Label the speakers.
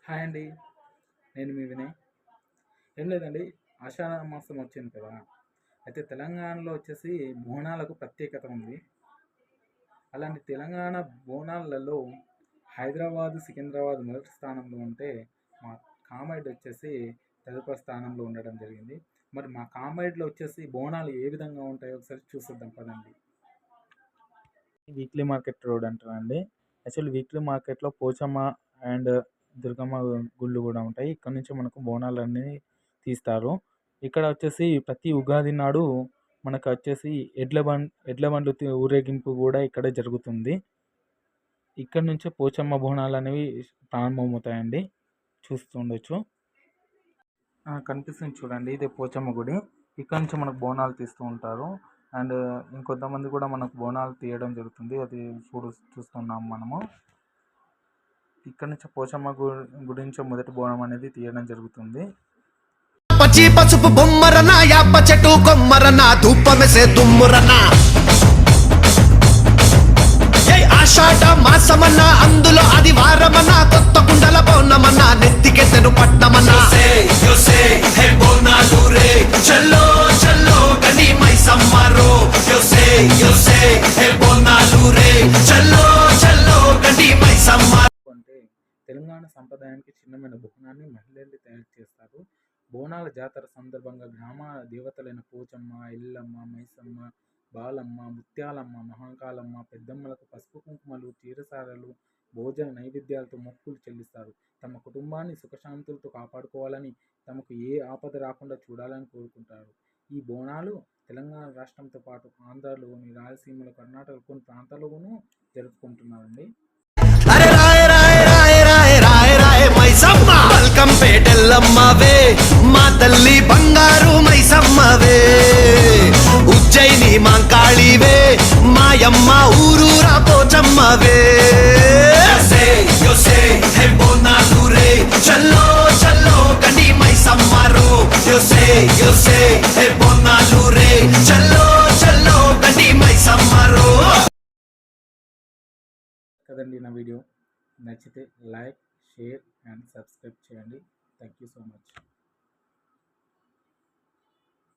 Speaker 1: Hi అండి. నేను మీ వినయ్. ఏం లేదండి, ఆషాఢ మాసం వచ్చింది కదా! అయితే తెలంగాణలో వచ్చేసి బోనాలకు ప్రత్యేకత ఉంది. అలాంటి తెలంగాణ బోనాలలో హైదరాబాద్, సికింద్రాబాద్ మొదటి స్థానంలో ఉంటే, మా కామారెడ్డి వచ్చేసి తదుపరి స్థానంలో ఉండడం జరిగింది. మరి మా కామారెడ్డిలో వచ్చేసి బోనాలు ఏ విధంగా ఉంటాయో ఒకసారి చూసేద్దాం పదండి. వీక్లీ మార్కెట్ రోడ్ అంటారండి. యాక్చువల్లీ వీక్లీ మార్కెట్లో పోచమ్మ అండ్ దుర్గమ్మ గుళ్ళు కూడా ఉంటాయి. ఇక్కడ నుంచి మనకు బోనాలన్నీ తీస్తారు. ఇక్కడ వచ్చేసి ప్రతి ఉగాది నాడు మనకు వచ్చేసి ఎడ్ల బండ్లు ఊరేగింపు కూడా ఇక్కడే జరుగుతుంది. ఇక్కడ నుంచే పోచమ్మ బోనాలు అనేవి ప్రారంభమవుతాయండి. చూస్తుండొచ్చు. కనిపిస్తుంది చూడండి, ఇది పోచమ్మ గుడి. ఇక్కడ నుంచి మనకు బోనాలు తీస్తూ ఉంటారు. అండ్ ఇంకొంతమంది కూడా మనకు బోనాలు తీయడం జరుగుతుంది. అది చూస్తున్నాం మనము. ఇక్కడ నుంచి పోచమ్మ గుడి నుంచి మొదటి బోనం అనేది తీయడం జరుగుతుంది.
Speaker 2: పచ్చి పసుపు బొమ్మరన యాప చెట్టు కొమ్మరన ధూపమెసే దుమ్మురన ఆషాఢ మాసమన్న అందులో ఆదివారమన్న కొత్త కుండల పౌర్ణమన్న నెత్తికెత్తెను పట్నమన్న బోనాలు రే చల్లో చల్లో గని మైసమ్మరో బోనాలు రే చల్లో చల్లో గని మైసమ్మ.
Speaker 1: అంటే తెలంగాణ సంప్రదాయానికి చిన్నమైన బోనాన్ని మహిళలు తయారు చేస్తారు. బోనాల జాతర సందర్భంగా గ్రామ దేవతలైన పోచమ్మ, ఎల్లమ్మ, మైసమ్మ, బాలమ్మ, ముత్యాలమ్మ, మహాకాలమ్మ, పెద్దమ్మలకు పసుపు కుంకుమలు, చీరసారలు, భోజన నైవేద్యాలతో మొక్కులు చెల్లిస్తారు. తమ కుటుంబాన్ని సుఖశాంతులతో కాపాడుకోవాలని, తమకు ఏ ఆపద రాకుండా చూడాలని కోరుకుంటారు. ఈ బోనాలు తెలంగాణ రాష్ట్రంతో పాటు ఆంధ్రలోని రాయలసీమలో, కర్ణాటక కొన్ని ప్రాంతాల్లోనూ జరుపుకుంటున్నారండి.
Speaker 2: పేటెల్లమ్మవే మా తల్లి బంగారు మైసమ్మవే, ఉజ్జయిని మాంకాళివే మాయమ్మ ఊరూరా పోచమ్మవే. బోనాలు రే చల్లో చల్లో గని మైసమ్మరో బోనాలు రే చల్లో చల్లో గని మైసమ్మరో.
Speaker 1: కదండి, నా వీడియో నచ్చితే లైక్, షేర్ అండ్ సబ్స్క్రైబ్ చేయండి. Thank you so much.